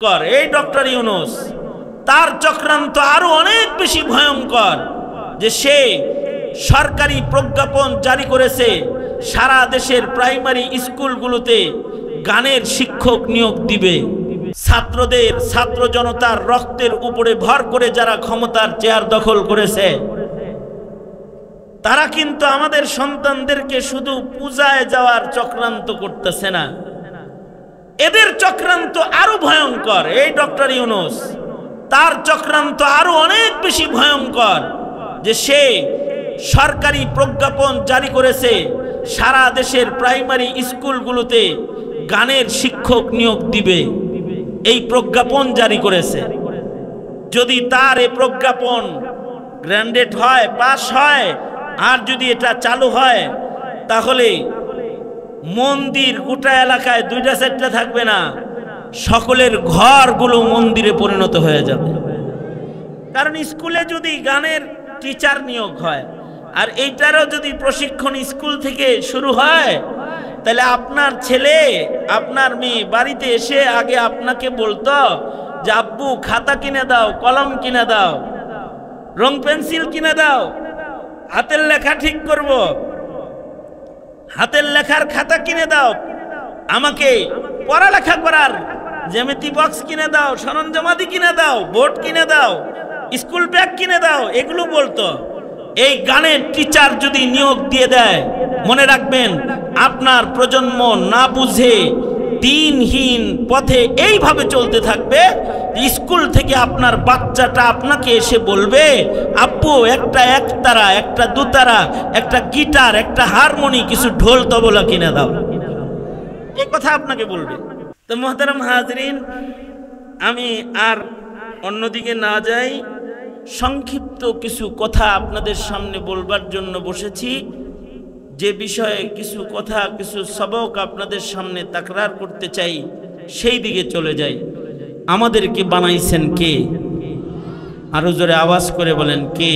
এই ডক্টর ইউনূস তার চক্রান্ত আরো অনেক বেশি ভয়ঙ্কর, যে সে সরকারি প্রজ্ঞাপন জারি করেছে সারা দেশের প্রাইমারি স্কুলগুলোতে গানের শিক্ষক নিয়োগ দিবে। ছাত্রদের, ছাত্র জনতার রক্তের উপরে ভর করে যারা ক্ষমতার চেয়ার দখল করেছে, তারা কিন্তু আমাদের সন্তানদেরকে শুধু পূজায় যাওয়ার চক্রান্ত করতেছে না, এদের চক্রান্ত আরো ভয়ঙ্কর। এই ডক্টর ইউনূস তার চক্রান্ত আরো অনেক বেশি ভয়ঙ্কর, যে সে সরকারি প্রজ্ঞাপন জারি করেছে সারা দেশের প্রাইমারি স্কুলগুলোতে গানের শিক্ষক নিয়োগ দিবে। এই প্রজ্ঞাপন জারি করেছে। যদি তার এই প্রজ্ঞাপন গ্র্যান্ডেড হয়, পাস হয়, আর যদি এটা চালু হয়, তাহলে মন্দির গোটা এলাকায় 2টা-4টা থাকবে না, সকলের ঘরগুলো মন্দিরে পরিণত হয়ে যাবে। কারণ স্কুলে যদি গানের টিচার নিয়োগ হয় আর এইটারও যদি প্রশিক্ষণ স্কুল থেকে শুরু হয়, তাহলে আপনার ছেলে, আপনার মেয়ে বাড়িতে এসে আগে আপনাকে বলতো যে আব্বু খাতা কিনে দাও, কলম কিনে দাও, রং পেন্সিল কিনে দাও, হাতের লেখা ঠিক করব, হাতের লেখার খাতা কিনে দাও, আমাকে পড়ালেখা করার জ্যামিতি বক্স কিনে দাও, সরঞ্জামাদি কিনে দাও, বোর্ড কিনে দাও, স্কুল ব্যাগ কিনে দাও, এগুলো বলতো। এই গানের টিচার যদি নিয়োগ দিয়ে দেয়, মনে রাখবেন আপনার প্রজন্ম না বুঝে দিনহীন পথে এইভাবে চলতে থাকবে। স্কুল থেকে আপনার বাচ্চাটা আপনাকে এসে বলবে আব্বু একটা একতারা, একটা দুতারা, একটা গিটার, একটা হারমোনি, কিছু ঢোল তবলা কিনে দাও, এই কথা আপনাকে বলবে। তো মুহতারাম হাজরিন, আমি আর অন্যদিকে না যাই, সংক্ষিপ্ত কিছু কথা আপনাদের সামনে বলবার জন্য বসেছি। যে বিষয়ে কিছু কথা, কিছু সবক আপনাদের সামনে তাকরার করতে চাই, সেই দিকে চলে যাই। আমাদেরকে বানাইছেন কে? আরো জোরে আওয়াজ করে বলেন কে?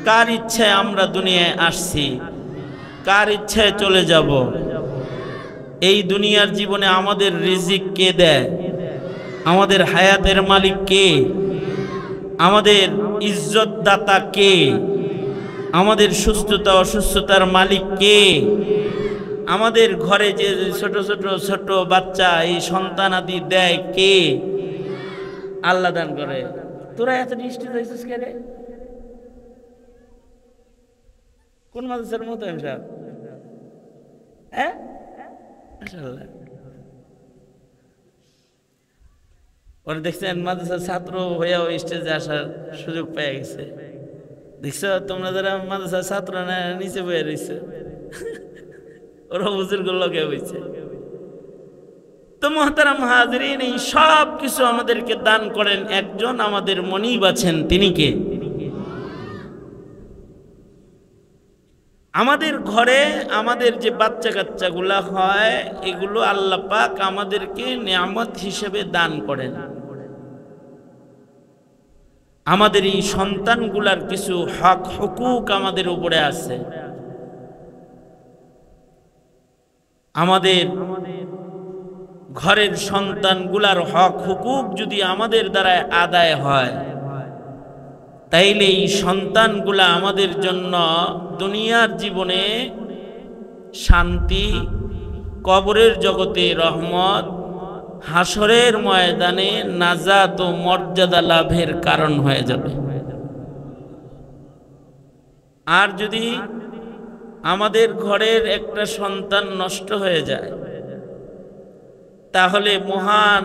কার ইচ্ছায় আমরা দুনিয়ায় আসছি? কার ইচ্ছায় চলে যাব? এই দুনিয়ার জীবনে আমাদের রিজিক কে দেয়? আমাদের হায়াতের মালিক কে? আমাদের ইজ্জত দাতা কে? আমাদের সুস্থতা অসুস্থতার মালিক কে? আমাদের ঘরে যে ছোট ছোট ছোট বাচ্চা, এই সন্তান আদি দেয় কে? আল্লাহ দান করে। তোরা এত নিষ্ঠিত হয়েছিস কে রে? কোন মাদ্রাসার মতো সাহেব? হ্যাঁ, মাশাআল্লাহ। ওরা দেখছেন মাদ্রাসার ছাত্র হয়েও স্টেজে আসার সুযোগ পেয়ে গেছে। দেখছো তোমরা যারা মাদ্রাসার ছাত্র না, নিচে বয়ে রয়েছে, ওরা বুজুর্গ লোকে হয়েছে। তো মুহতারাম হাজরিন, এই সব কিছু আমাদেরকে দান করেন একজন, আমাদের মনিব আছেন। তিনি কে? আমাদের ঘরে আমাদের যে বাচ্চা কাচ্চাগুলা হয়, এগুলো আল্লাহ পাক আমাদেরকে নিয়ামত হিসেবে দান করেন। আমাদের এই সন্তানগুলার কিছু হক হুকুক আমাদের উপরে আছে। আমাদের ঘরের সন্তানগুলার হক হুকুক যদি আমাদের দ্বারা আদায় হয়, তাইলে এই সন্তানগুলা আমাদের জন্য দুনিয়ার জীবনে শান্তি, কবরের জগতে রহমত, হাসরের ময়দানে নাজাত ও মর্যাদা লাভের কারণ হয়ে যাবে। আর যদি আমাদের ঘরের একটা সন্তান নষ্ট হয়ে যায়, তাহলে মহান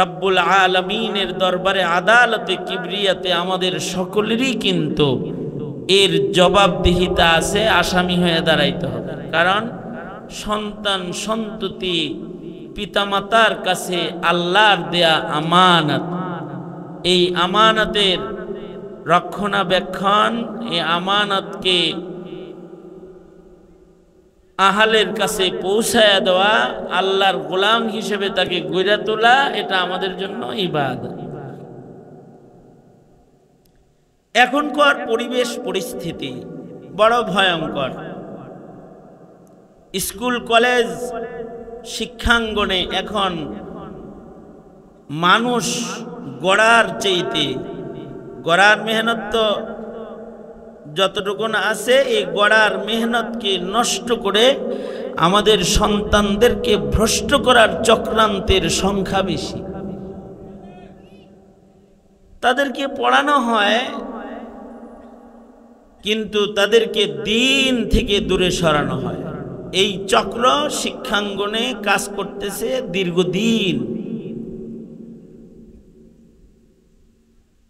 রব্বুল আলামিনের দরবারে আদালতে কিবরিয়াতে আমাদের সকলেরই কিন্তু এর জবাবদিহিতা আছে, আসামি হয়ে দাঁড়াইতে হবে। কারণ সন্তান সন্ততি পিতামাতার কাছে আল্লাহর দেয়া আমানত। এই আমানতের রক্ষণাবেক্ষণ, এই আমানতকে আহালের কাছে পৌঁছায়া দেওয়া, আল্লাহর গোলাম হিসেবে তাকে গড়ে তোলা, এটা আমাদের জন্য ইবাদত। এখনকার পরিবেশ পরিস্থিতি বড় ভয়ঙ্কর। স্কুল কলেজ শিক্ষাঙ্গনে এখন মানুষ গড়ার চাইতে গড়ার মেহনত তো যতটুকু আছে, এই গড়ার মেহনতকে নষ্ট করে আমাদের সন্তানদেরকে ভ্রষ্ট করার চক্রান্তের সংখ্যা বেশি। তাদেরকে পড়ানো হয় কিন্তু তাদেরকে দিন থেকে দূরে সরানো হয়। এই চক্র শিক্ষাঙ্গনে কাজ করতেছে দীর্ঘদিন।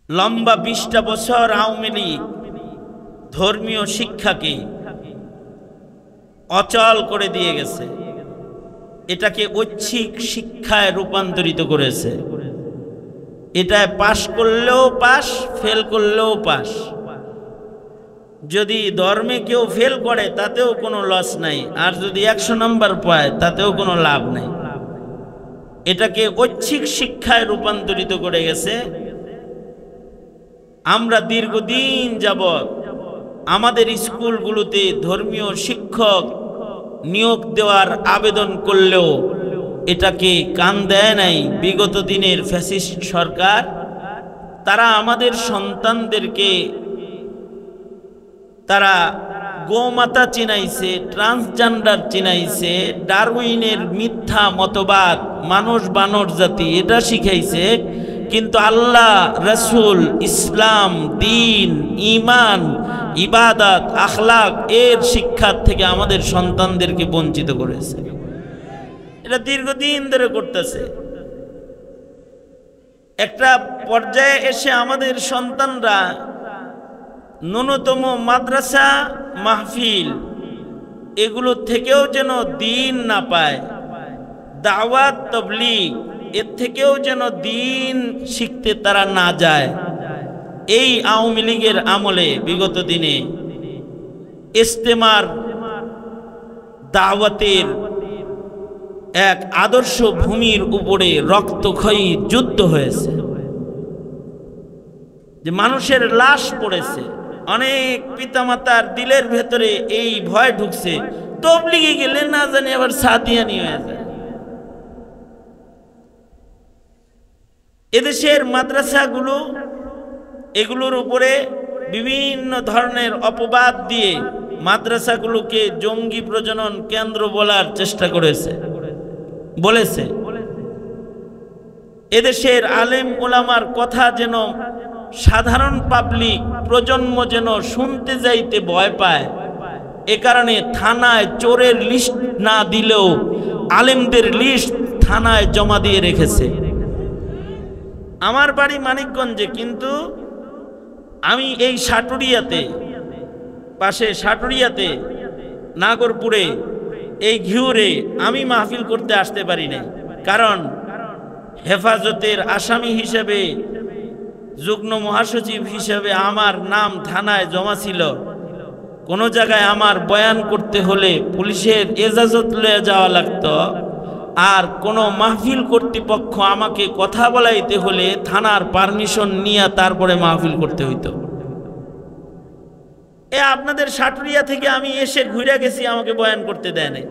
লম্বা 20টা বছর আওয়ামী লীগ ধর্মীয় শিক্ষাকে অচল করে দিয়ে গেছে, এটাকে ঐচ্ছিক শিক্ষায় রূপান্তরিত করেছে। এটায় পাশ করলেও পাশ, ফেল করলেও পাশ। যদি ধর্মে কেউ ফেল করে তাতেও কোনো লস নাই, আর যদি 100 নম্বর পায় তাতেও কোনো লাভ নাই। এটাকে ঐচ্ছিক শিক্ষায় রূপান্তরিত করে গেছে। আমরা দীর্ঘদিন যাবৎ আমাদের স্কুলগুলোতে ধর্মীয় শিক্ষক নিয়োগ দেওয়ার আবেদন করলেও এটাকে কান দেয় নাই বিগত দিনের ফ্যাসিস্ট সরকার। তারা আমাদের সন্তানদেরকে তারা গোমাতা চিনাইছে, ট্রান্সজেন্ডার চিনাইছে, ডারউইনের মিথ্যা মতবাদ, মানুষ বানর জাতি, এটা শিখাইছে। কিন্তু আল্লাহ, রসুল, ইসলাম, দ্বীন, ঈমান, ইবাদত, আখলাক এর শিক্ষার থেকে আমাদের সন্তানদেরকে বঞ্চিত করেছে। এটা দীর্ঘদিন ধরে করতেছে। একটা পর্যায়ে এসে আমাদের সন্তানরা ন্যূনতম মাদ্রাসা, মাহফিল এগুলো থেকেও যেন দিন না পায়, দাওয়াত, তাবলীগ এর থেকেও যেন দিন শিখতে তারা না যায়। এই আওয়ামী লীগের আমলে বিগত দিনে ইস্তেমার দাওয়াতের এক আদর্শ ভূমির উপরে রক্তক্ষয়ী যুদ্ধ হয়েছে, যে মানুষের লাশ পড়েছে। অনেক পিতামাতার দিলের ভেতরে এই ভয় ঢুকছে, তবলিগে গেলে না জানি আবার সাদিয়ানি হয়ে যায়। এদেশের মাদ্রাসাগুলো এগুলোর উপরে বিভিন্ন ধরনের অপবাদ দিয়ে মাদ্রাসাগুলোকে জঙ্গি প্রজনন কেন্দ্র বলার চেষ্টা বলেছে। এদেশের আলেম ওলামার কথা যেন সাধারণ পাবলিক প্রজন্ম যেন শুনতে যাইতে ভয় পায়। এ কারণে থানায় চোরের লিস্ট না দিলেও আলেমদের লিস্ট থানায় জমা দিয়ে রেখেছে। আমার বাড়ি মানিকগঞ্জে, কিন্তু আমি এই সাটুরিয়াতে, পাশে সাটুরিয়াতে, নাগরপুরে, এই ঘিউরে আমি মাহফিল করতে আসতে পারি না। কারণ হেফাজতের আসামি হিসেবে, যুগ্ম মহাসচিব হিসেবে আমার নাম থানায় জমা ছিল। কোনো জায়গায় আমার বয়ান করতে হলে পুলিশের এজাজত লয়ে যাওয়া লাগতো, আর কোনো মাহফিল কর্তৃপক্ষ আমাকে কথা বলাইতে হলে থানার পারমিশন নিয়ে তারপরে মাহফিল করতে হইতো। আপনাদের সাটুরিয়া থেকে আমি এসে ঘুরে গেছি, আমাকে বয়ান করতে দেয় নাই।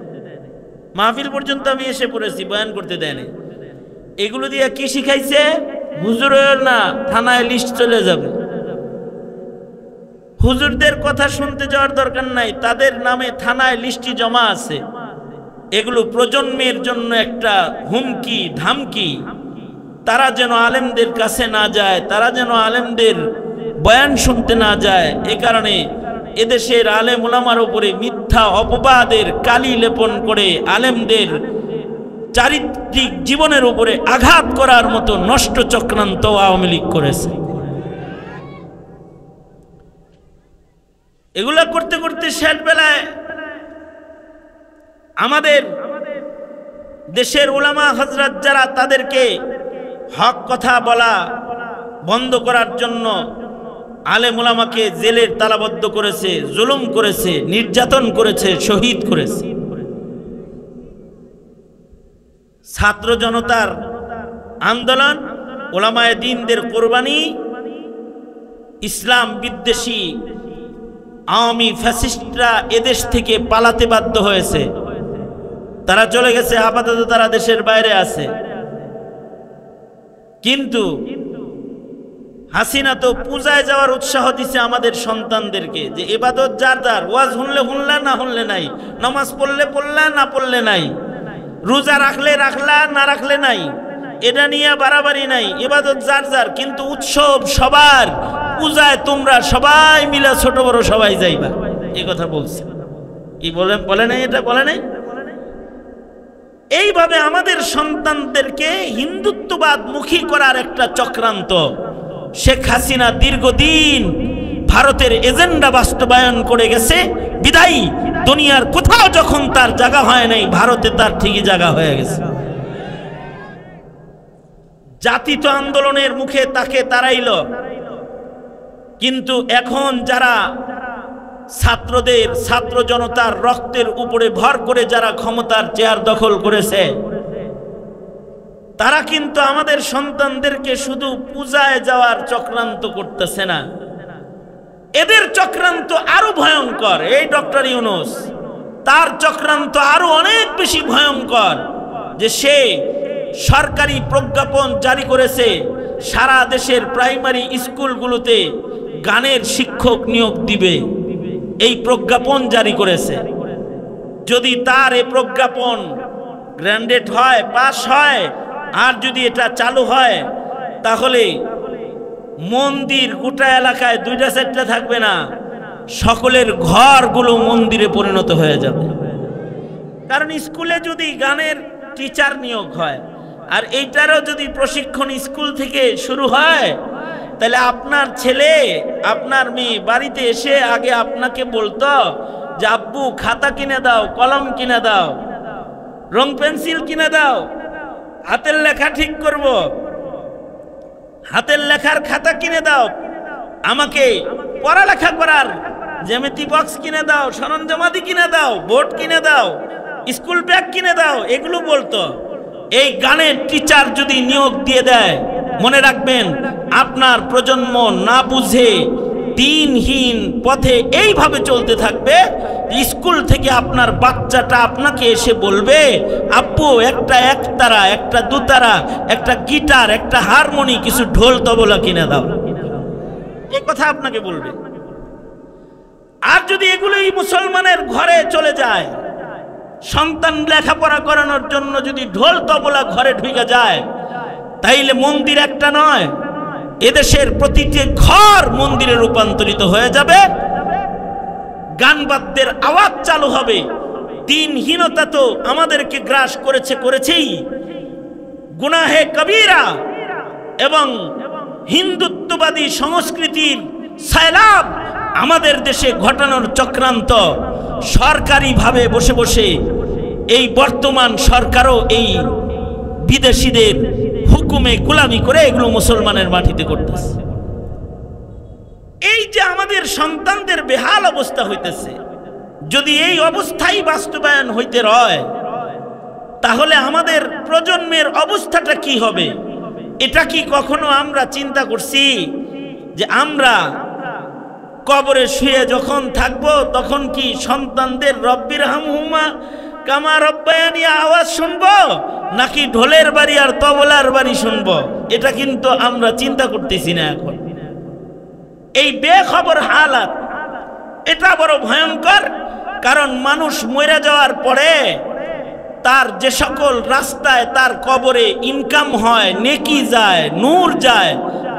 মাহফিল পর্যন্ত আমি এসে পড়েছি, বয়ান করতে দেয় নাই। এগুলো দিয়ে কি শিখাইছে? হুজুরের না, থানায় লিস্ট চলে যাবে। হুজুরদের কথা শুনতে যাওয়ার দরকার নাই, তাদের নামে থানায় লিস্টই জমা আছে। এগুলো প্রজন্মের জন্য একটা হুমকি ধামকি। তারা যেন আলেমদের কাছে না যায়, তারা যেন আলেমদের বয়ান শুনতে না যায়। এ কারণে এদেশের আলেম ওলামার উপরে মিথ্যা অপবাদের কালি লেপন করে আলেমদের চারিত্রিক জীবনের উপরে আঘাত করার মতো নষ্ট চক্রান্ত আওয়ামী লীগ করেছে। এগুলা করতে করতে শেষ বেলায় আমাদের দেশের উলামা হযরত যারা, তাদেরকে হক কথা বলা বন্ধ করার জন্য আলেম উলামাকে জেলের তালাবদ্ধ করেছে, জুলুম করেছে, নির্যাতন করেছে, শহীদ করেছে। ছাত্র জনতার আন্দোলন, উলামায়ে দ্বীনদের কোরবানি, ইসলাম বিদ্বেষী আওয়ামী ফ্যাসিস্টরা এদেশ থেকে পালাতে বাধ্য হয়েছে। তারা চলে গেছে, আপাতত তারা দেশের বাইরে আছে। কিন্তু হাসিনা তো পূজায় যাওয়ার উৎসাহ দিছে আমাদের সন্তানদেরকে, যে ইবাদত যার যার, ওয়াজ শুনলে শুনলা, না শুনলে নাই, নামাজ পড়লে পড়লা, না পড়লে নাই, রোজা রাখলে রাখলা, না রাখলে নাই, এটা নিয়ে বাড়াবাড়ি নাই, ইবাদত যার যার, কিন্তু উৎসব সবার, পূজায় তোমরা সবাই মিলে ছোট বড় সবাই যাইবা, এই কথা বলছে। কি বলে নাই? এটা বলে নাই? এইভাবে আমাদের সন্তানদেরকে হিন্দুত্ববাদ মুখী করার একটা চক্রান্ত শেখ হাসিনা দীর্ঘদিন ভারতের এজেন্ডা বাস্তবায়ন করে গেছে। বিদায়ী দুনিয়ার কোথাও যখন তার জায়গা হয় নাই, ভারতে তার ঠিকই জায়গা হয়ে গেছে। জাতি তো আন্দোলনের মুখে তাকে তাড়াইল, কিন্তু এখন যারা ছাত্রদের, ছাত্র জনতার রক্তের উপরে ভর করে যারা ক্ষমতার চেয়ার দখল করেছে, তারা কিন্তু আমাদের সন্তানদেরকে শুধু পূজায় যাওয়ার চক্রান্ত করতেছে না, এদের চক্রান্ত আরো ভয়ঙ্কর। এই ডক্টর ইউনূস, তার চক্রান্ত আরো অনেক বেশি ভয়ঙ্কর, যে সে সরকারি প্রজ্ঞাপন জারি করেছে সারা দেশের প্রাইমারি স্কুলগুলোতে গানের শিক্ষক নিয়োগ দিবে। এই প্রজ্ঞাপন জারি করেছে। যদি তার এই প্রজ্ঞাপন গ্র্যান্ডেড হয়, পাস হয়, আর যদি এটা চালু হয়, তাহলে মন্দির গোটা এলাকায় 2টা-4টা থাকবে না, সকলের ঘরগুলো মন্দিরে পরিণত হয়ে যাবে। কারণ স্কুলে যদি গানের টিচার নিয়োগ হয়, আর এইটারও যদি প্রশিক্ষণ স্কুল থেকে শুরু হয়, তাহলে আপনার ছেলে, আপনার মেয়ে বাড়িতে এসে আগে আপনাকে বলতো যে আব্বু খাতা কিনে দাও, কলম কিনে দাও, রং পেন্সিল কিনে দাও, হাতের লেখা ঠিক করব, হাতের লেখার খাতা কিনে দাও, আমাকে পড়ালেখা করার জ্যামিতি বক্স কিনে দাও, সরঞ্জামাদি কিনে দাও, বোর্ড কিনে দাও, স্কুল ব্যাগ কিনে দাও, এগুলো বলতো। এই গানের টিচার যদি নিয়োগ দিয়ে দেয়, মনে রাখবেন আপনার প্রজন্ম না বুঝে দিনহীন পথে এইভাবে চলতে থাকবে। স্কুল থেকে আপনার বাচ্চাটা আপনাকে এসে বলবে, আব্বু একটা একতারা, একটা দুতারা, একটা গিটার, একটা হারমোনি, কিছু ঢোল তবলা কিনে দাও, এই কথা আপনাকে বলবে। আর যদি এগুলোই মুসলমানের ঘরে চলে যায়, সন্তান লেখাপড়া করানোর জন্য যদি ঢোল তবলা ঘরে ঢুকে যায়, তাইলে মন্দির একটা নয়, এদেশের প্রতিটি ঘর মন্দিরে রূপান্তরিত হয়ে যাবে। গান বাদ্যের আওয়াজ চালু হবে। দিনহীনতা তো আমাদেরকে গ্রাস করেছেই, গুনাহে কবিরা এবং হিন্দুত্ববাদী সংস্কৃতির সায়লাব আমাদের দেশে ঘটানোর চক্রান্ত সরকারিভাবে বসে বসে এই বর্তমান সরকারও এই বিদেশিদের হুকুমে গোলামি করে এগুলো মুসলমানের মাটিতে করতেছে। এই যে আমাদের সন্তানদের বেহাল অবস্থা হইতেছে, যদি এই অবস্থাই বাস্তবায়ন হইতে রয়, তাহলে আমাদের প্রজন্মের অবস্থাটা কি হবে? এটা কি কখনো আমরা চিন্তা করছি যে আমরা কবরে শুয়ে যখন থাকবো, তখন কি সন্তানদের রব্বির হামহুমা কামা রব্বায়ানি আওয়াজ শুনবো, নাকি ঢোলের বাড়ি আর তবলার বাড়ি শুনবো? এটা কিন্তু আমরা চিন্তা করতেছি না এখন। এই বেখবর হালাত, এটা বড় ভয়ঙ্কর। কারণ মানুষ মরে যাওয়ার পরে তার যে সকল রাস্তায় তার কবরে ইনকাম হয়, নেকি যায়, নূর যায়,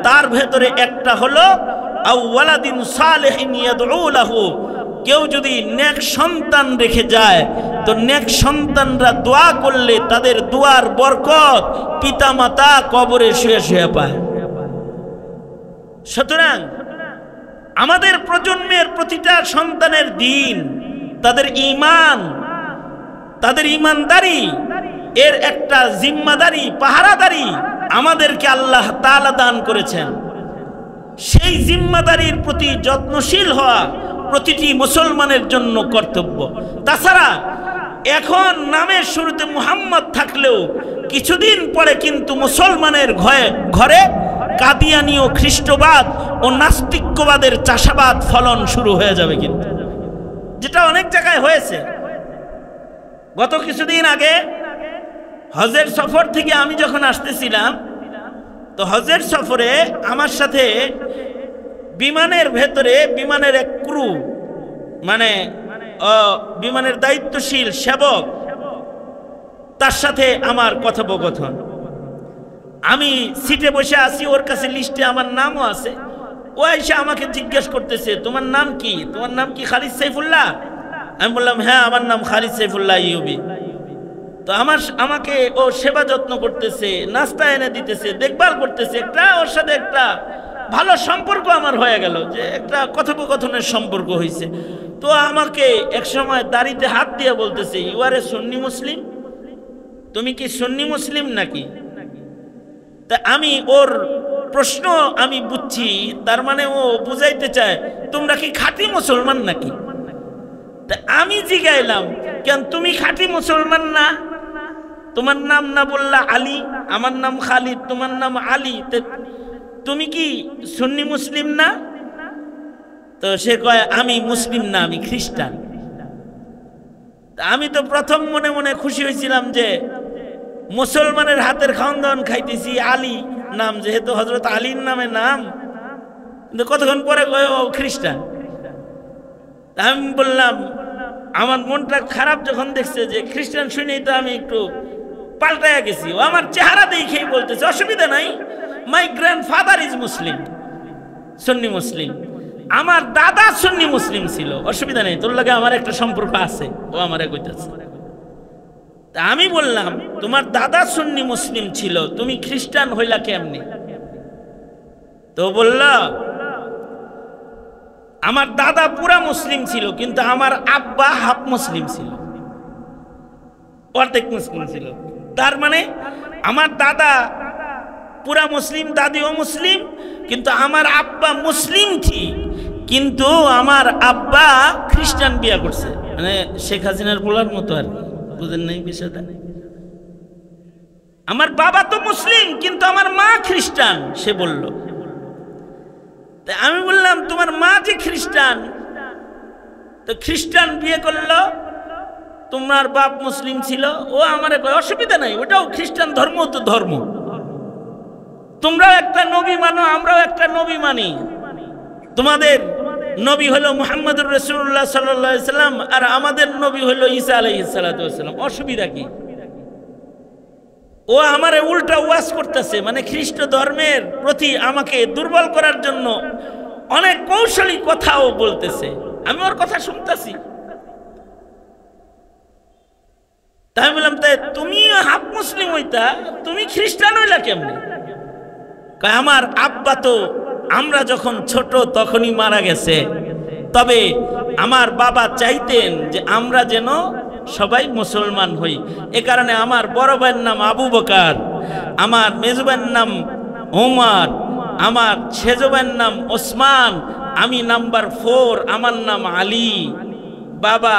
তার ভেতরে একটা হলো আওয়ালাদিন সালেহিন ইয়াদউ লাহু। কেউ যদি নেক সন্তান রেখে যায়, তো নেক সন্তানরা দোয়া করলে তাদের দোয়ার বরকত পিতামাতা কবরে শুয়ে শুয়ে পায়। সুতরাং আমাদের প্রজন্মের প্রতিটা সন্তানের দিন, তাদের ঈমান, তাদের ঈমানদারি, এর একটা জিম্মাদারি, পাহারাদারি আমাদেরকে আল্লাহ তাআলা দান করেছেন। সেই জিম্মাদারির প্রতি যত্নশীল হওয়া প্রতিটি মুসলমানের জন্য কর্তব্য। তাছাড়া এখন নামের শুরুতে মুহাম্মদ থাকলেও কিছুদিন পরে কিন্তু মুসলমানের ঘরে কাদিয়ানি ও খ্রিস্টবাদ ও নাস্তিক্যবাদের চাষাবাদ ফলন শুরু হয়ে যাবে, কিন্তু যেটা অনেক জায়গায় হয়েছে। গত কিছুদিন আগে হজের সফর থেকে আমি যখন আসতেছিলাম, তো হজের সফরে আমার সাথে বিমানের ভেতরে বিমানের এক ক্রু, মানে বিমানের দায়িত্বশীল সেবক, তার সাথে আমার কথোপকথন। আমি সিটে বসে আছি, ওর কাছে লিস্টে আমার নামও আছে। ও এসে আমাকে জিজ্ঞেস করতেছে, তোমার নাম কি? তোমার নাম কি খালিদ সাইফুল্লাহ? আমি বললাম, হ্যাঁ আমার নাম খালিদ সাইফুল্লাহ ইউবি। তো আমাকে ও সেবা যত্ন করতেছে, নাস্তা এনে দিতেছে, দেখভাল করতেছে। ওর সাথে একটা ভালো সম্পর্ক আমার হয়ে গেল, যে একটা কথোপকথনের সম্পর্ক হয়েছে। তো আমাকে এক সময় দাড়িতে হাত দিয়ে বলতেছে, ইউ আর এ সুন্নি মুসলিম, তুমি কি সুন্নি মুসলিম নাকি? তা আমি ওর প্রশ্ন আমি বুঝছি, তার মানে ও বুঝাইতে চায় তোমরা কি খাঁটি মুসলমান নাকি। তা আমি জিগাইলাম, কেন তুমি খাঁটি মুসলমান না? তোমার নাম না বললা আলী, আমার নাম খালিদ, তোমার নাম আলী, তুমি কি সুন্নি মুসলিম না? তো সে কয়, আমি মুসলিম না, আমি খ্রিস্টান। আমি তো প্রথম মনে মনে খুশি হয়েছিলাম যে মুসলমানের হাতের খাওয়ান দাওয়ান খাইতেছি, আলী নাম, যেহেতু হযরত আলীর নামে নাম। কিন্তু কতক্ষণ পরে কয় ও খ্রিস্টান। আমি বললাম, আমার মনটা খারাপ যখন দেখছে যে খ্রিস্টান শুনেই, তো আমি একটু পাল্টাইয়া গেছি। ও আমার চেহারা দেখেই বলতেছে, অসুবিধা নাই, মাই গ্র্যান্ডফাদার ইজ মুসলিম, সুন্নি মুসলিম, আমার দাদা সুন্নি মুসলিম ছিল, অসুবিধা নেই, তোর লাগে আমার একটা সম্পর্ক আছে। ও আমারে কইতেছে। তা আমি বললাম, তোমার দাদা সুন্নি মুসলিম ছিল, তুমি খ্রিস্টান হইলা কেমনি? তো বলল, আমার দাদা পুরা মুসলিম ছিল, কিন্তু আমার আব্বা হাফ মুসলিম ছিল, অর্ধেক মুসলিম ছিল। তার মানে আমার দাদা পুরা মুসলিম, দাদিও মুসলিম, কিন্তু আমার আব্বা মুসলিম ঠিক, কিন্তু আমার আব্বা খ্রিস্টান বিয়া করছে। মানে শেখ হাসিনার বলার মতো আর কি, বুঝেন নাই বিষয়টা? আমার বাবা তো মুসলিম, কিন্তু আমার মা খ্রিস্টান, সে বলল। আমি বললাম, তোমার মা যে খ্রিস্টান, তো খ্রিস্টান বিয়ে করলো, তোমার বাপ মুসলিম ছিল। ও আমারে কয়, অসুবিধা নাই, ওটাও খ্রিস্টান ধর্ম, তো ধর্ম, তোমরাও একটা নবী মানো, আমরাও একটা নবী মানি। তোমাদের নবী হলো মুহাম্মদুর রাসূলুল্লাহ সাল্লাল্লাহু আলাইহি সাল্লাম, আর আমাদের নবী হলো ঈসা আলাইহিস সালাতু ওয়াস সালাম, অসুবিধা কি? ও আমারে উল্টা ওয়াজ করতেছে, মানে খ্রিস্ট ধর্মের প্রতি আমাকে দুর্বল করার জন্য অনেক কৌশলী কথাও বলতেছে। আমি ওর কথা শুনতেছি। তাই বললাম, তাই তুমি হাফ মুসলিম হইতা, তুমি খ্রিস্টান হইলা কেমনে? আমার আব্বা তো আমরা যখন ছোট তখনই মারা গেছে, তবে আমার বাবা চাইতেন যে আমরা যেন সবাই মুসলমান হই। এ কারণে আমার বড় ভাইয়ের নাম আবু বকর, আমার মেজো ভাইয়ের নাম ওমর, আমার সেজো ভাইয়ের নাম ওসমান, আমি নাম্বার 4, আমার নাম আলী। বাবা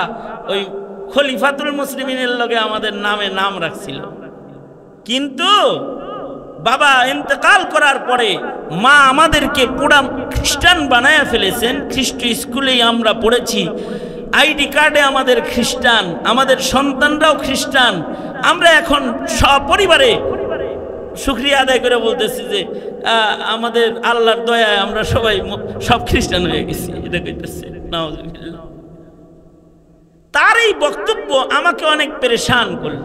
ওই খলিফাতুল মুসলিমিনের লগে আমাদের নামে নাম রাখছিল, কিন্তু বাবা ইন্তেকাল করার পরে মা আমাদেরকে পুরা খ্রিস্টান বানায়া ফেলেছেন। খ্রিস্ট স্কুলেই আমরা পড়েছি, আইডি কার্ডে আমাদের খ্রিস্টান, আমাদের সন্তানরাও খ্রিস্টান। আমরা এখন সপরিবারে শুকরিয়া আদায় করে বলতেছি যে আমাদের আল্লাহর দয়ায় আমরা সবাই সব খ্রিস্টান হয়ে গেছি, এটা কইতেছে। নাউজুবিল্লাহ। তার এই বক্তব্য আমাকে অনেক পেরেশান করল।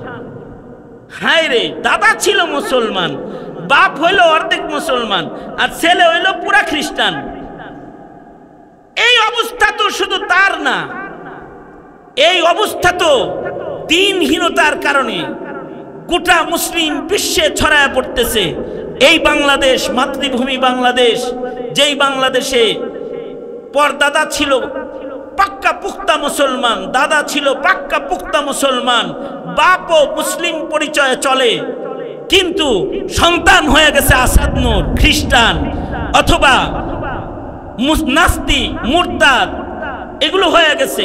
হায় রে, দাদা ছিল মুসলমান, বাপ হইল অর্ধেক মুসলমান, আর ছেলে হইল পুরা খ্রিস্টান। এই অবস্থা তো শুধু তার না, এই অবস্থা তো দ্বীনহীনতার কারণে গোটা মুসলিম বিশ্বে ছড়ায় পড়তেছে। এই বাংলাদেশ, মাতৃভূমি বাংলাদেশ, যেই বাংলাদেশে পরদাদা ছিল পাক্কা পুক্তা মুসলমান, দাদা ছিল পাক্কা পুক্তা মুসলমান, বাপও মুসলিম পরিচয়ে চলে, কিন্তু সন্তান হয়ে গেছে আসাদ নূর খ্রিস্টান, অথবা নাস্তিক, মুরতাদ, এগুলো হয়ে গেছে।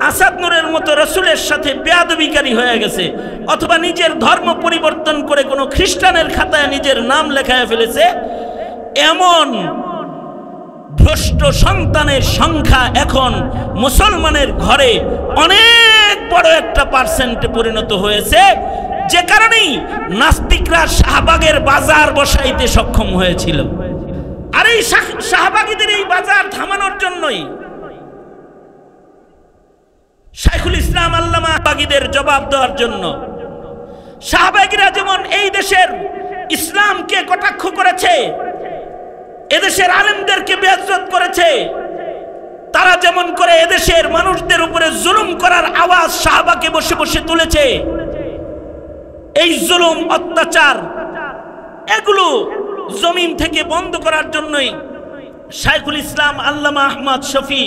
আসাদ নূরের মতো রসুলের সাথে বেয়াদবিকারী হয়ে গেছে, অথবা নিজের ধর্ম পরিবর্তন করে কোনো খ্রিস্টানের খাতায় নিজের নাম লেখায় ফেলেছে। এমন ভ্রষ্ট সন্তানের সংখ্যা এখন মুসলমানের ঘরে অনেক বড় একটা পার্সেন্টে পরিণত হয়েছে, যে কারণেই নাস্তিকরা শাহবাগের বাজার বসাইতে সক্ষম হয়েছিল। আর এই শাহবাগীদের এই বাজার থামানোর জন্যই শাইখুল ইসলাম আল্লামা শাহবাগীদের জবাব দেওয়ার জন্য, শাহবাগীরা যেমন এই দেশের ইসলামকে কটাক্ষ করেছে, এদেশের আলেমদেরকে বেইজ্জত করেছে, তারা যেমন করে এদেশের মানুষদের উপরে জুলুম করার আওয়াজ শাহবাগে বসে বসে তুলেছে, এই জুলুম অত্যাচার এগুলো জমিন থেকে বন্ধ করার জন্যই শাইখুল ইসলাম আল্লামা আহমদ শফি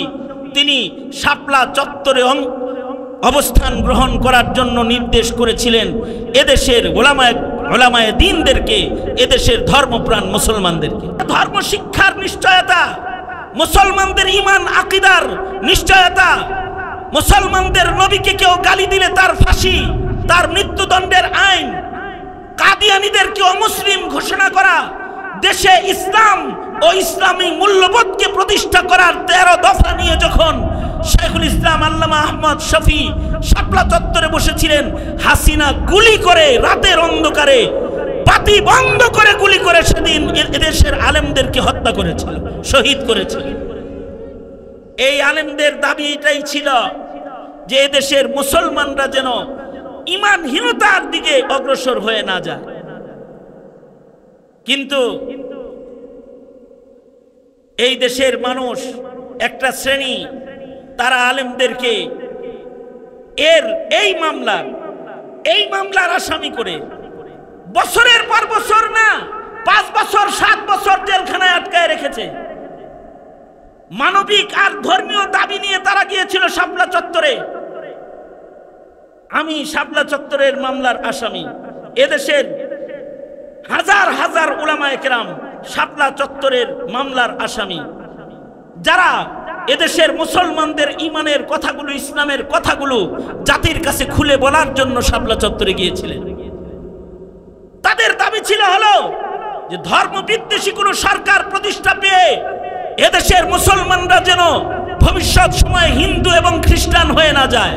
তিনি শাপলা চত্বরে অবস্থান গ্রহণ করার জন্য নির্দেশ করেছিলেন এদেশের ওলামায়ে দ্বীনদেরকে, এদেশের ধর্মপ্রাণ মুসলমানদেরকে। ধর্ম শিক্ষার নিশ্চয়তা, মুসলমানদের ঈমান আকীদার নিশ্চয়তা, মুসলমানদের নবীকে কেউ গালি দিলে তার ফাঁসি, তার মৃত্যুদণ্ডের আইন, কাদিয়ানীদেরকে অমুসলিম ঘোষণা করা, দেশে ইসলাম ও ইসলামী মূল্যবোধকে প্রতিষ্ঠা করার 13 দফা নিয়ে যখন শাইখুল ইসলাম আল্লামা আহমদ শফি শাপলা চত্বরে বসেছিলেন, হাসিনা গুলি করে রাতের অন্ধকারে বাতি বন্ধ করে গুলি করে সেদিন এদেশের আলেমদেরকে হত্যা করেছিল, শহীদ করেছিল। এই আলেমদের দাবি এটাই ছিল যে এদেশের মুসলমানরা যেন ঈমানহীনতার দিকে অগ্রসর হয়ে না যায়। কিন্তু এই দেশের মানুষ একটা শ্রেণী, তারা আলেমদেরকে এই মামলার আসামি করে বছরের পর বছর না, 5 বছর 7 বছর জেলখানায় আটকায় রেখেছে। মানবিক আর ধর্মীয় দাবি নিয়ে তারা গিয়েছিল শাপলা চত্বরে। আমি শাপলা চত্বরের মামলার আসামি, এদেশের হাজার হাজার উলামায়ে কেরাম শাপলা চত্বরের মামলার আসামি, যারা এদেশের মুসলমানদের ঈমানের কথাগুলো, ইসলামের কথাগুলো জাতির কাছে খুলে বলার জন্য শাপলা চত্বরে গিয়েছিলেন। তাদের দাবি ছিল হলো যে ধর্ম বিদ্বেষী কোনো সরকার প্রতিষ্ঠা পেয়ে এদেশের মুসলমানরা যেন ভবিষ্যৎ সময়ে হিন্দু এবং খ্রিস্টান হয়ে না যায়।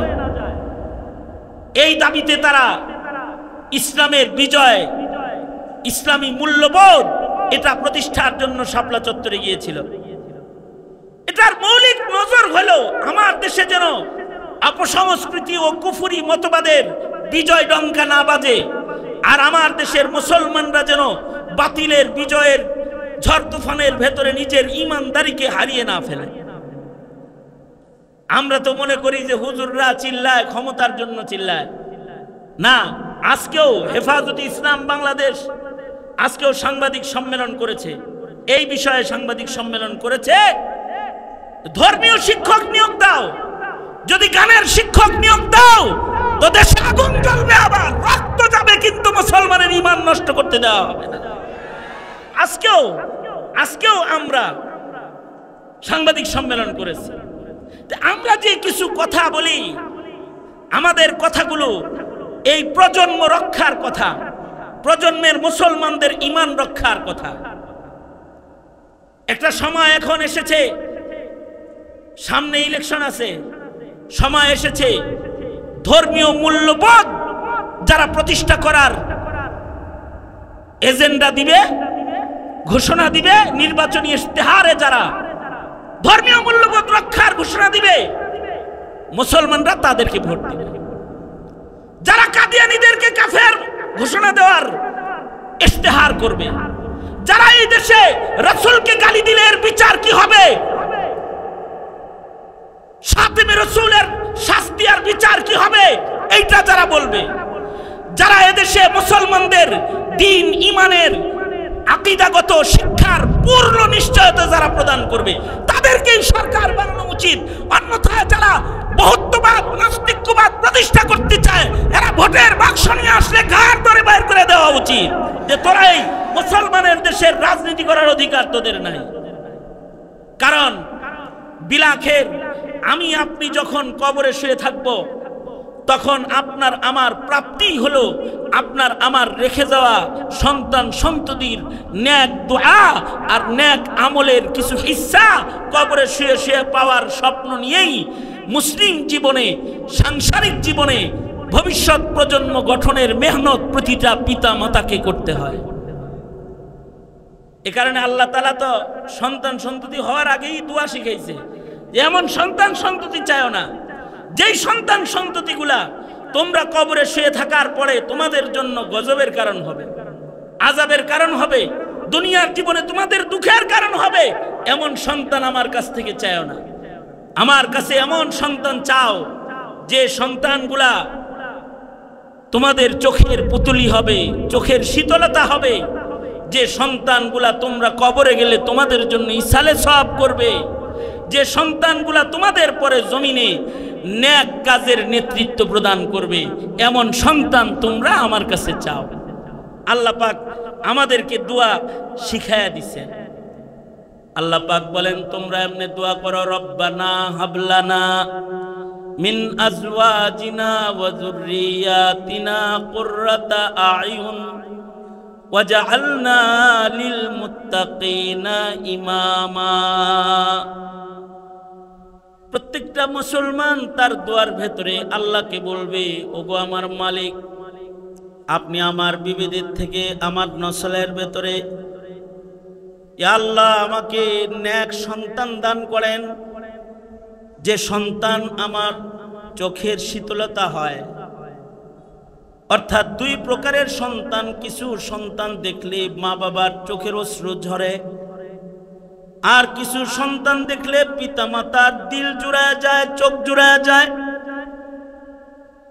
এই দাবিতে তারা ইসলামের বিজয়, ইসলামী মূল্যবোধ এটা প্রতিষ্ঠার জন্য শাপলা চত্বরে গিয়েছিল। এটার মৌলিক নজর হলো আমার দেশে যেন অপসংস্কৃতি ও কুফরি মতবাদের বিজয় ডঙ্কা না বাজে, আর আমার দেশের মুসলমানরা যেন বাতিলের বিজয়ের ঝড় তুফানের ভেতরে নিজের ঈমানদারিকে হারিয়ে না ফেলে। আমরা তো মনে করি যে হুজুররা চিল্লায় ক্ষমতার জন্য চিল্লায় না। আজকেও হেফাজতে ইসলাম বাংলাদেশ আজকেও সাংবাদিক সম্মেলন করেছে, এই বিষয়ে সাংবাদিক সম্মেলন করেছে, ধর্মীয় শিক্ষক নিয়োগ দাও, যদি গানের শিক্ষক নিয়োগ দাও তো দেশে আগুন জ্বলবে, আবার রক্ত যাবে, কিন্তু মুসলমানের ঈমান নষ্ট করতে দেওয়া হবে না। আজকেও আমরা সাংবাদিক সম্মেলন করেছি। আমরা যে কিছু কথা বলি, আমাদের কথাগুলো এই প্রজন্ম রক্ষার কথা, প্রজন্মের মুসলমানদের ঈমান রক্ষার কথা। একটা সময় এখন এসেছে, সামনে ইলেকশন আছে, সময় এসেছে ধর্মীয় মূল্যবোধ যারা প্রতিষ্ঠা করার এজেন্ডা দিবে, ঘোষণা দিবে, নির্বাচনী ইশতেহারে যারা ধর্মীয় মূল্যবোধ রক্ষার ঘোষণা দিবে, মুসলমানরা তাদেরকে ভোট দিবে। যারা কাদিয়ানীদেরকে কাফের ঘোষণা দেওয়ার ইশতেহার করবে, যারা এই দেশে রাসূলকে গালি দিলে এর বিচার কি হবে, শাতিমে রাসূলের শাস্তি আর বিচার কি হবে, এইটা যারা বলবে, যারা এদেশে মুসলমানদের দ্বীন ঈমানের আকীদাগত শিক্ষার পূর্ণ নিশ্চয়তা যারা প্রদান করবে, তাদেরকেই সরকার বানানো উচিত। অন্যথায় যারা বহুত্ববাদ, নাস্তিক্যবাদ প্রতিষ্ঠা করতে চায়, এরা ভোটের বাক্স নিয়ে আসলে ঘাড় ধরে বাইর করে দেওয়া উচিত, যে তোরা এই মুসলমানের দেশের রাজনীতি করার অধিকার তোদের নাই। কারণ বিলাখের আমি আপনি যখন কবরে শুয়ে থাকব, তখন আপনার আমার প্রাপ্তি হলো আপনার আমার রেখে যাওয়া সন্তান সন্ততির নেক দোয়া আর নেক আমলের কিছু হিস্সা কবরে শুয়ে শুয়ে পাওয়ার স্বপ্ন নিয়েই মুসলিম জীবনে, সাংসারিক জীবনে, ভবিষ্যৎ প্রজন্ম গঠনের মেহনত প্রতিটা পিতা মাতাকে করতে হয়। এ কারণে আল্লাহ তাআলা তো সন্তান সন্ততি হওয়ার আগেই দোয়া শিখাইছে যে এমন সন্তান সন্ততি চাইও না, যেই সন্তান সন্ততিগুলা তোমরা কবরে শুয়ে থাকার পরে তোমাদের জন্য গজবের কারণ হবে, আযাবের কারণ হবে, দুনিয়ার জীবনে তোমাদের দুঃখের কারণ হবে, এমন সন্তান আমার কাছ থেকে চাইও না। আমার কাছে এমন সন্তান চাও যে সন্তানগুলা তোমাদের চোখের পুতুলি হবে, চোখের শীতলতা হবে, যে সন্তানগুলা তোমরা কবরে গেলে তোমাদের জন্য ইসালে সওয়াব করবে, যে সন্তানগুলা তোমাদের পরে জমিনে নেক কাজের নেতৃত্ব প্রদান করবে, এমন সন্তান তোমরা আমার কাছে চাও। আল্লাহ পাক আমাদেরকে দোয়া শিখায়া দিছেন। আল্লাহ পাক বলেন তোমরা এমনি দোয়া করো, রব্বানা হাবলানা মিন আজওয়াজিনা ওয়া যুররিয়াতিনা কুররাতা আয়ুন ওয়াজআলনা লিল মুত্তাকিনা ইমামা। প্রত্যেকটা মুসলমান তার দোয়ার ভেতরে আল্লাহকে বলবে, ওগো আমার মালিক, আপনি আমার বিবিদের থেকে আমার নসলের ভেতরে ইয়া আল্লাহ আমাকে নেক সন্তান দান করেন, যে সন্তান আমার চোখের শীতলতা হয়। অর্থাৎ দুই প্রকারের সন্তান, কিছু সন্তান দেখলে মা বাবার চোখের অশ্রু ঝরে, আর কিছু সন্তান দেখলে পিতা মাতার দিল জুড়ায় যায়, চোখ জুড়ায় যায়।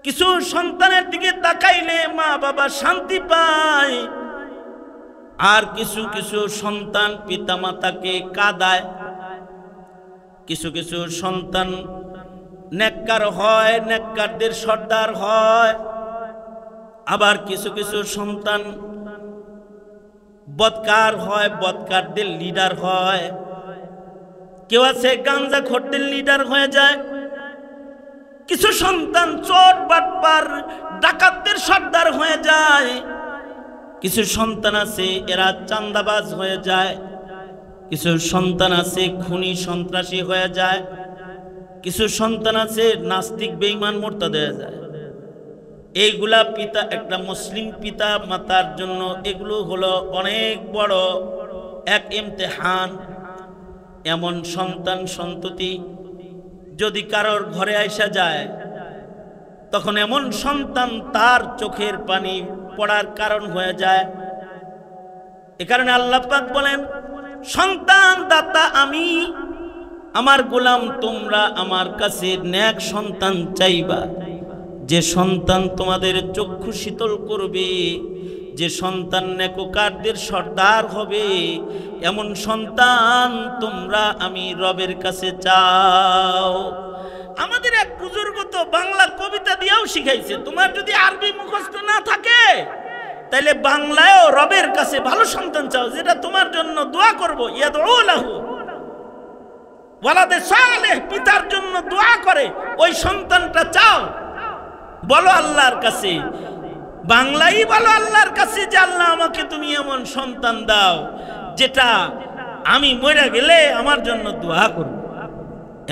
কিছু সন্তানের দিকে তাকাইলে মা বাবা শান্তি পায়, আর কিছু কিছু সন্তান পিতা মাতাকে কাঁদায়। কিছু কিছু সন্তান নেককার হয়, নেককারদের সর্দার হয়, আবার কিছু কিছু সন্তান বদকার হয়, বদকারদের লিডার হয়। কেউ আছে গাঞ্জাখোরদের লিডার হয়ে যায়। কিছু সন্তান চোর বাটপার ডাকাতদের সর্দার হয়ে যায়। কিছু সন্তান আছে এরা চাঁদাবাজ হয়ে যায়। কিছু সন্তান আছে খুনি সন্ত্রাসী হয়ে যায়। কিছু সন্তান আছে নাস্তিক বেঈমান মুরতাদ হয়ে যায়। এইগুলা পিতা, একটা মুসলিম পিতা মাতার জন্য এগুলো হলো অনেক বড় এক ইমতিহান। এমন সন্তান সন্ততি যদি কারোর ঘরে আইসা যায়, তখন এমন সন্তান তার চোখের পানি পড়ার কারণ হয়ে যায়। এ কারণে আল্লাহ পাক বলেন, সন্তান দাতা আমি, আমার গোলাম তোমরা আমার কাছে নেক সন্তান চাইবা, যে সন্তান তোমাদের চক্ষু শীতল করবে, যে সন্তান নেককারদের সর্দার হবে, এমন সন্তান তোমরা আমি রবের কাছে চাও। আমাদের এক বুজুর্গ তো বাংলা কবিতা দিয়েও শিখাইছে, তোমার যদি আরবি মুখস্থ না থাকে তাহলে বাংলায়ও রবের কাছে ভালো সন্তান চাও, যেটা তোমার জন্য দোয়া করব। ইয়াদউ লাহু ওয়ালাদে সালেহ, পিতার জন্য দোয়া করে ওই সন্তানটা চাও। বলো আল্লাহর কাছে, বাংলাই বলো আল্লাহর কাছে যে আল্লাহ আমাকে তুমি এমন সন্তান দাও যেটা আমি মরে গেলে আমার জন্য দোয়া করব।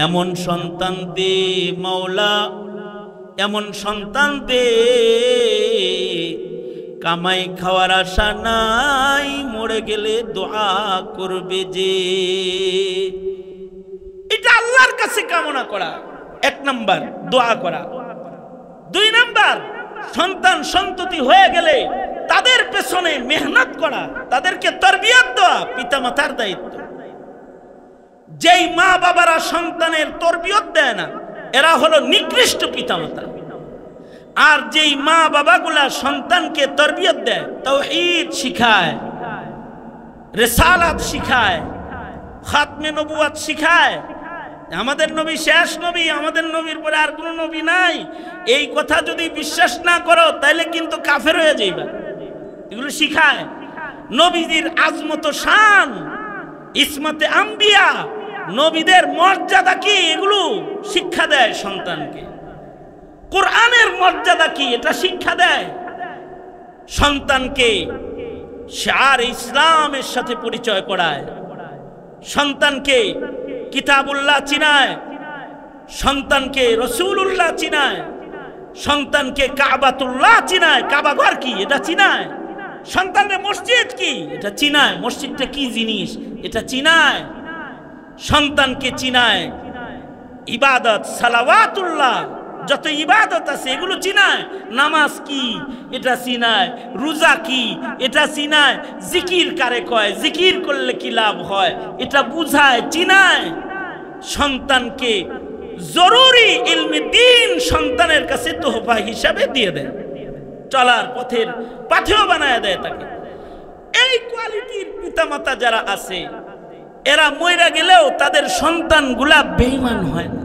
এমন সন্তান দে মাওলা, এমন সন্তান দে, কামাই খাওয়ার আশা নাই, মরে গেলে দোয়া করবে যে। এটা আল্লাহর কাছে কামনা করা, এক নাম্বার দোয়া করা। দুই নাম্বার, সন্তান সন্ততি হয়ে গেলে তাদের পেছনে মেহনত করা, তাদেরকে তরবিয়ত দেওয়া পিতামাতার দায়িত্ব। যেই মা বাবারা সন্তানের তরবিয়ত দেয় না, এরা হলো নিকৃষ্ট পিতামাতা। আর যেই মা বাবাগুলা সন্তানকে তরবিয়ত দেয়, তাওহীদ শিখায়, রিসালাত শিখায়, খাতমে নবুয়ত শিখায়, আমাদের নবী শেষ নবী, আমাদের নবীর পরে আর কোনো নবী নাই, এই কথা যদি বিশ্বাস না করো তাহলে কিন্তু কাফের হয়ে যাইবা। এগুলো শিখায়। নবীদের আজমত শান, ইসমতে আম্বিয়া, নবীদের মর্যাদা কি, এগুলো শিক্ষা দেয় সন্তানকে। কোরআনের মর্যাদা কি, এটা শিক্ষা দেয় সন্তানকে। শার ইসলামের সাথে পরিচয় করায়, সন্তানকে কিতাবুল্লাহ চিনায়, সন্তানকে রাসূলুল্লাহ চিনায়, সন্তানকে কাবাতুল্লাহ চিনায়, কাবা ঘর কি এটা চিনায়, সন্তানের মসজিদ কি এটা চিনায়, মসজিদটা কি জিনিস এটা চিনায়, সন্তানকে চিনায় ইবাদত সালাওয়াতুল্লাহ যত ইবাদত আছে এগুলো চিনায়, নামাজ কি এটা চিনায়, রোজা কি এটা চিনায়, জিকির কারে কয়, জিকির করলে কি লাভ হয় এটা বুঝায়, চিনায়। সন্তানকে জরুরি ইলমে দ্বীন সন্তানের কাছে তোহফা হিসাবে দিয়ে দেয়, চলার পথের পাথেয় বানায় দেয় তাকে। এই কোয়ালিটির পিতামাতা যারা আছে এরা মইরা গেলেও তাদের সন্তানগুলা বেঈমান হয় না,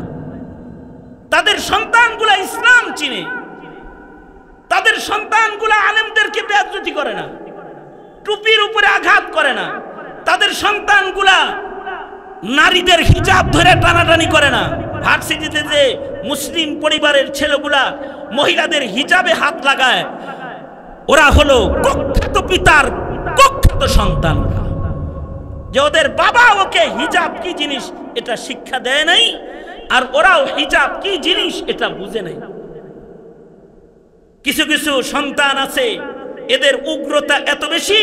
তাদের সন্তানগুলা ইসলাম চিনে, তাদের সন্তানগুলা আলেমদেরকে বেইজ্জতি করে না, টুপির উপরে আঘাত করে না, তাদের সন্তানগুলা নারীদের হিজাব ধরে টানাটানি করে না। ভার্সিটিতে যে মুসলিম পরিবারের ছেলেগুলা মহিলাদের হিজাবে হাত লাগায় ওরা হলো কুখ্যাত পিতার কুখ্যাত সন্তান, যে ওদের বাবা ওকে হিজাব কি জিনিস এটা শিক্ষা দেয় নাই, আর ওরাও হিজাব কি জিনিস এটা বুঝে নাই। কিছু কিছু সন্তান আছে এদের উগ্রতা এত বেশি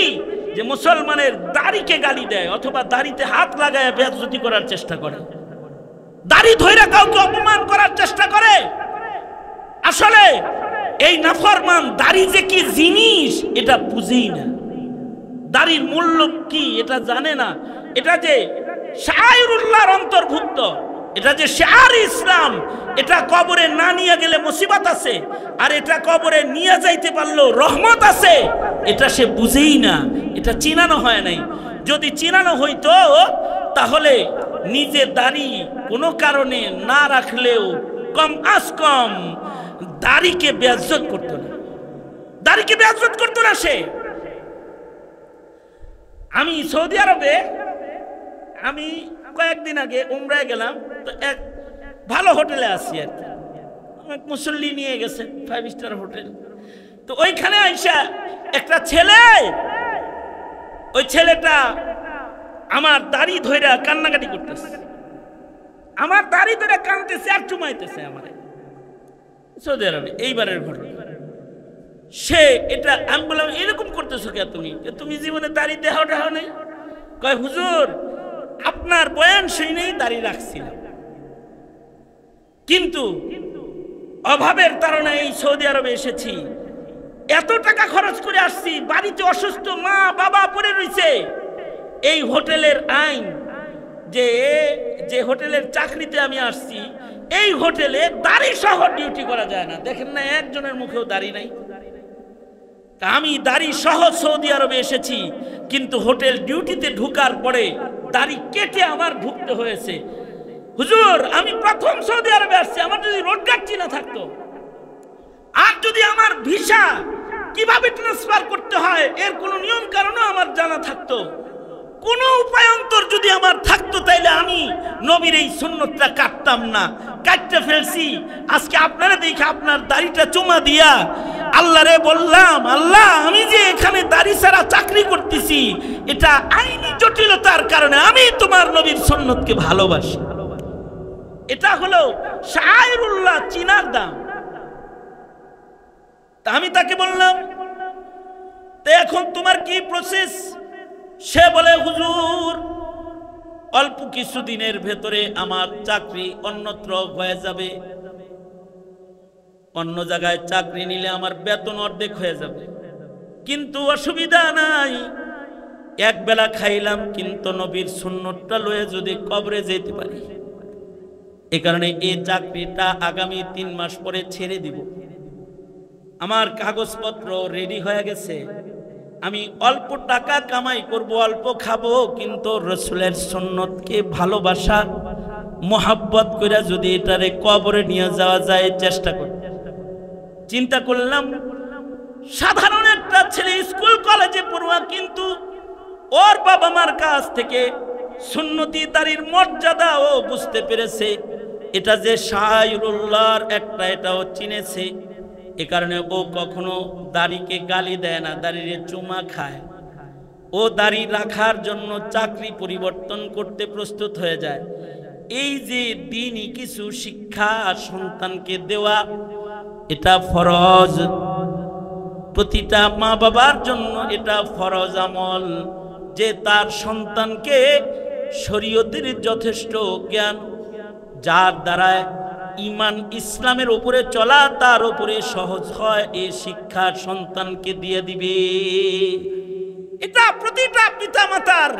যে মুসলমানের দাড়িকে গালি দেয় অথবা দাড়িতে হাত লাগায় বেইজ্জতি করার চেষ্টা করে, দাড়ি ধইরা কাউকে অপমান করার চেষ্টা করে। আসলে এই নাফরমান দাড়ি যে কি জিনিস এটা বুঝেই না, দাড়ির মূল্য কি এটা জানে না, এটা যে শায়রুল্লাহর অন্তর্ভুক্ত, এটা যে শার ইসলাম, এটা কবরে না নিয়ে গেলে মুসিবত আছে, আর এটা কবরে নিয়ে যাইতে পারলেও রহমত আছে, এটা সে বুঝেই না, এটা চিনানো হয় নাই। যদি চিনানো হইতো তাহলে নিজে দাড়ি কোনো কারণে না রাখলেও কম আজ কম দাড়িকে বেইজ্জত করতো না, দাড়িকে বেইজ্জত করতো না সে। আমি সৌদি আরবে আমি কয়েকদিন আগে উমরায় গেলাম, তো এক ভালো হোটেলে আসছি আর কি, এক মুসল্লি নিয়ে গেছে 5 স্টার হোটেল। তো ওইখানে আইসা একটা ছেলে, ওই ছেলেটা আমার দাড়ি ধইরা কান্নাকাটি করতেছে, আমার দাড়ি ধরে কাঁদতেছে আর চুমাইতেছে আমার, সৌদি আরবে এইবারের ঘটনা। সে এটা আমি বললাম এরকম করতেছো কে তুমি, তুমি জীবনে দাড়ি দেখাও নাই? কয় হুজুর আপনার বয়ান শুনেই দাড়ি রাখছিলাম, কিন্তু অভাবের কারণে এই সৌদি আরবে এসেছি, এত টাকা খরচ করে আসছি, বাড়িতে অসুস্থ মা বাবা পড়ে রয়েছে। এই হোটেলের আইন যে যে হোটেলের চাকরিতে আমি আসছি এই হোটেলে দাড়ি সহ ডিউটি করা যায় না, দেখেন না একজনের মুখেও দাড়ি নাই। আমি দাড়ি সহ সৌদি আরবে এসেছি, কিন্তু হোটেল ডিউটিতে ঢুকার পরে দাড়ি কেটে আমার ঢুকতে হয়েছে। হুজুর আমি প্রথম সৌদি আরবে আসছি, আমার যদি রোড গার্ড চিনা থাকতো, আর যদি আমার ভিসা কিভাবে ট্রান্সফার করতে হয় এর কোনো নিয়ম কারণও আমার জানা থাকতো, কোনো উপায়ন্তর যদি আমার থাকতো, তাইলে আমি নবীর এই সুন্নতটা কাটতাম না, কাটতে ফেলছি। আজকে আপনারা দেখে আপনার দাড়িটা চুমা দিয়া আল্লাহরে বললাম, আল্লাহ আমি যে এখানে দাড়ি ছাড়া চাকরি করতেছি এটা আইনি জটিলতার কারণে আমি তোমার নবীর সুন্নতকে ভালোবাসি। এটা হলো শায়রুল্লাহ চিনার দাম। তা আমি তাকে বললাম, তো এখন তোমার কি প্রসেস? সে বলে হুজুর অল্প কিছুদিনের ভেতরে আমার চাকরি অন্যত্র হয়ে যাবে, অন্য জায়গায় চাকরি নিলে আমার বেতন অর্ধেক হয়ে যাবে, কিন্তু অসুবিধা নাই, এক বেলা খাইলাম, কিন্তু নবীর সুন্নতটা লয়ে যদি কবরে যেতে পারি, এই কারণে এই চাকরিটা আগামী 3 মাস পরে ছেড়ে দিব। আমার কাগজপত্র রেডি হয়ে গেছে, আমি অল্প টাকা কামাই করব, অল্প খাবো, কিন্তু রাসূলের সুন্নতকে ভালোবাসা মোহাব্বত করে যদি এটারে কবরে নিয়ে যাওয়া যায় চেষ্টা করি। চিন্তা করলাম সাধারণ একটা ছেলে স্কুল কলেজে পড়ুয়া, কিন্তু ওর বাবা মার কাছ থেকে সুন্নতি দাড়ির মর্যাদা ও বুঝতে পেরেছে, এটা যে শায়রুল্লাহর একটা এটাও চিনেছে। এ কারণে ও কখনো দাড়িকে গালি দেয় না, দাড়ির চুমা খায়। ও দাড়ি রাখার জন্য চাকরি পরিবর্তন করতে প্রস্তুত হয়ে যায়। এই যে দ্বীনি কিছু শিক্ষা সন্তানকে দেওয়া, এটা ফরজ। প্রতিটা মা বাবার জন্য এটা ফরজ আমল যে তার সন্তানকে শরীয়তের যথেষ্ট জ্ঞান, যার দ্বারা ঈমান ইসলামের উপরে চলা তার উপরে সহজ হয়, এই শিক্ষা সন্তানকে দিয়ে দিবে। এটা প্রতিটা পিতামাতার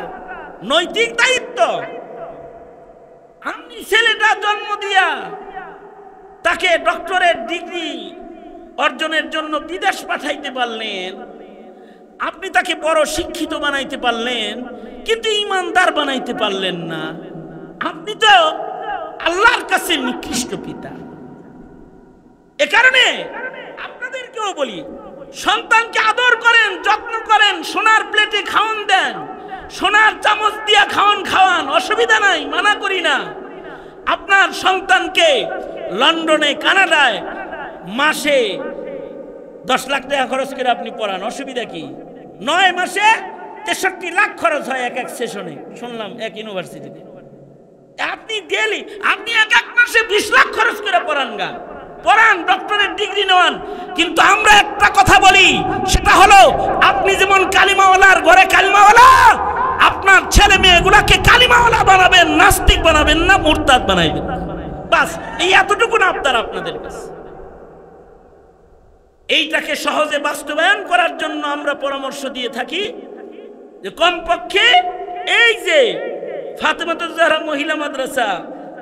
নৈতিক দায়িত্ব। আপনি ছেলেটা জন্ম দিয়া তাকে ডক্টরেট ডিগ্রি অর্জনের জন্য বিদেশ পাঠাইতে পারলেন, আপনি তাকে বড় শিক্ষিত বানাইতে পারলেন, কিন্তু ইমানদার বানাইতে পারলেন না। আপনি তো আল্লাহর কাছে নিকৃষ্ট পিতা। এ কারণে আপনাদেরকেও বলি, সন্তানকে আদর করেন, যত্ন করেন, সোনার প্লেটে খাওয়ান দেন, সোনার চামচ দিয়া খাওয়ান, অসুবিধা নাই, মানা করি না। আপনার সন্তানকে লন্ডনে, কানাডায় মাসে 10 লাখ টাকা খরচ করে আপনি পড়ান, অসুবিধা কি? 9 মাসে 63 লাখ খরচ হয় এক সেশনে, শুনলাম এক ইউনিভার্সিটিতে। আপনি ডেলি আপনি এক মাসে 20 লাখ খরচ করে পড়ান, ডক্টরেট ডিগ্রি নেওয়ান। কিন্তু আমরা একটা কথা বলি, সেটা হলো আপনি যেমন কালিমাওয়ালার ঘরে কালিমাওয়ালা, আপনার ছেলে মেয়েগুলাকে কালিমাওয়ালা বানাবেন, নাস্তিক বানাবেন না, মুরতাদ বানাইবেন। বাস এই এতটুকু না আপনাদের কাছে। এইটাকে সহজে বাস্তবায়ন করার জন্য আমরা পরামর্শ দিয়ে থাকি যে কমপক্ষে এই যে ফাতেমাতুজ জাহরা মহিলা মাদ্রাসা,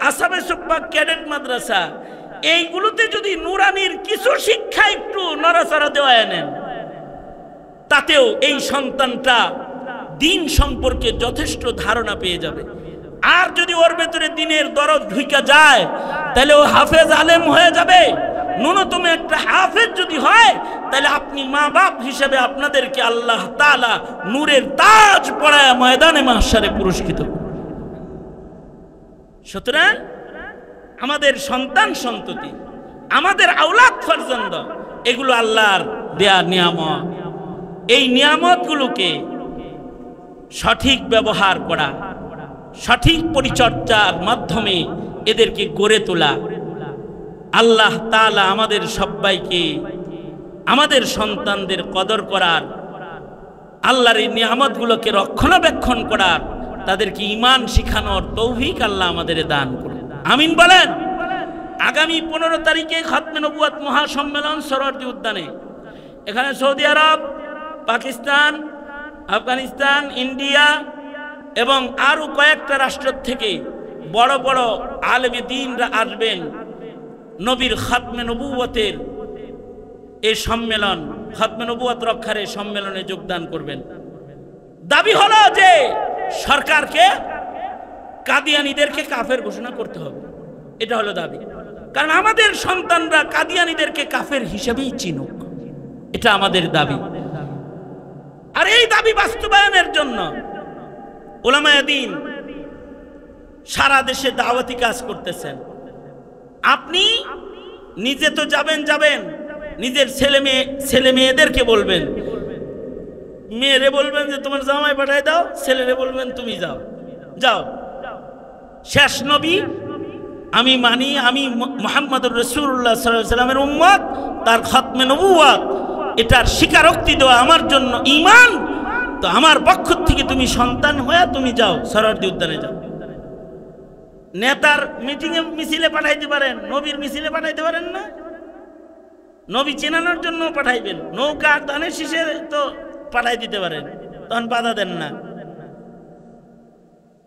আসাবে সুব্বা ক্যাডেট মাদ্রাসা, এইগুলোতে যদি নুরানির কিছু শিক্ষা একটু নড়াচড়া দেওয়া নেন, তাতেও এই সন্তানটা দিন সম্পর্কে যথেষ্ট ধারণা পেয়ে যাবে। আর যদি ওর ভেতরে দিনের দরদ ঢুকা যায়, তাহলে ও হাফেজ আলেম হয়ে যাবে। ন্যূনতম একটা হাফেজ যদি হয়, তাহলে আপনি মা বাপ হিসেবে আপনাদেরকে আল্লাহ তাআলা নূরের তাজ পরায় ময়দানে মাহশারে পুরস্কৃত করবেন। সুতরাং আমাদের সন্তান সন্ততি, আমাদের আওলাদ ফরজন্দ, এগুলো আল্লাহর দেয়া নিয়ামত। এই নিয়ামতগুলোকে সঠিক ব্যবহার করা, সঠিক পরিচর্যার মাধ্যমে এদেরকে গড়ে তোলা, আল্লাহ তাআলা আমাদের সবাইকে আমাদের সন্তানদের কদর করার, আল্লাহর এই নিয়ামতগুলোকে রক্ষণাবেক্ষণ করার, তাদেরকে ঈমান শিখানোর তৌফিক আল্লাহ আমাদের দান করুন। আমিন বলেন। আগামী 15 তারিখে খতমে নবুয়ত মহাসম্মেলন সরোয়ার্দী উদ্যানে, এখানে সৌদি আরব, পাকিস্তান, আফগানিস্তান, ইন্ডিয়া এবং আরও কয়েকটা রাষ্ট্র থেকে বড় বড় আলেমে দ্বীনরা আসবেন। নবীর খতমে নবুয়তের এই সম্মেলন, খতমে নবুয়ত রক্ষার এই সম্মেলনে যোগদান করবেন। দাবি হলো যে সরকারকে কাদিয়ানীদেরকে কাফের ঘোষণা করতে হবে, এটা হলো দাবি। কারণ আমাদের সন্তানরা কাদিয়ানীদেরকে কাফের হিসেবেই চিনুক, এটা আমাদের দাবি। আর এই দাবি বাস্তবায়নের জন্য উলামায়ে দ্বীন সারা দেশে দাওয়াতি কাজ করতেছেন। আপনি নিজে তো যাবেন, নিজের ছেলে মেয়েদেরকে বলবেন, মেয়েরে বলবেন যে তোমার জামাই পাঠায় দাও, ছেলেরে বলবেন তুমি যাও। শেষ নবী আমি মানি, আমি মুহাম্মদুর রাসূলুল্লাহ সাল্লাল্লাহু আলাইহি সাল্লামের উম্মত, তার খতমে নবুয়ত, এটার স্বীকারোক্তি দেওয়া আমার জন্য ঈমান। তো আমার পক্ষ থেকে তুমি সন্তান হয়ে তুমি যাও, সরোয়ার্দী উদ্যানে যাও। নেতার মিটিংয়ে মিছিলে পাঠাইতে পারেন, নবীর মিছিলে পাঠাইতে পারেন না? নবী চেনানোর জন্য পাঠাইবেন, নৌকা ধানের শীষে তো পাঠাই দিতে পারেন, তখন বাধা দেন না।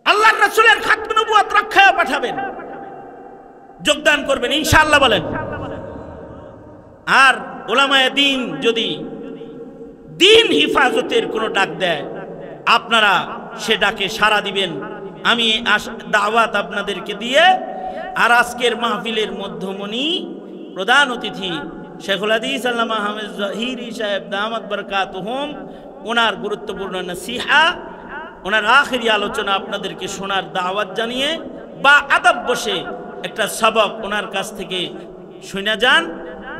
আল্লাহর রাসূলের খতমে নবুয়ত রক্ষায় পাঠাবেন, যোগদান করবেন ইনশাআল্লাহ বলেন। আর উলামায়ে দ্বীন যদি দিন হিফাজতের কোনো ডাক দেয়, আপনারা সে ডাকে সাড়া দিবেন। আমি দাওয়াত আপনাদেরকে দিয়ে, আর আজকের মাহফিলের মধ্যমণি প্রধান অতিথি শেখুল হাদিস আল্লামা আহমেদ জহিরি সাহেব দামাত বরকাতুহুম, ওনার গুরুত্বপূর্ণ নসিহা, ওনার আখেরি আলোচনা আপনাদেরকে শোনার দাওয়াত জানিয়ে, বা আদব বসে একটা সবক ওনার কাছ থেকে শুনে যান,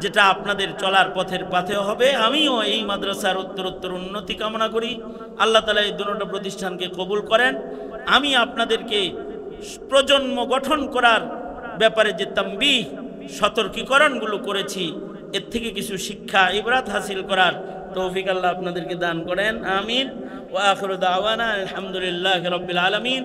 যেটা আপনাদের চলার পথের পাথেয় হবে। আমিও এই মাদ্রাসার উত্তরোত্তর উন্নতি কামনা করি। আল্লাহ তাআলা এই দুটো প্রতিষ্ঠানকে কবুল করেন। আমি আপনাদেরকে প্রজন্ম গঠন করার ব্যাপারে যে তাম্বিহ সতর্কীকরণগুলো করেছি, এর থেকে কিছু শিক্ষা ইবরাত হাসিল করার তৌফিক আল্লাহ আপনাদেরকে দান করেন। আমিন। ওয়া আখিরু দাওয়ানা আলহামদুলিল্লাহি রাব্বিল আলামিন।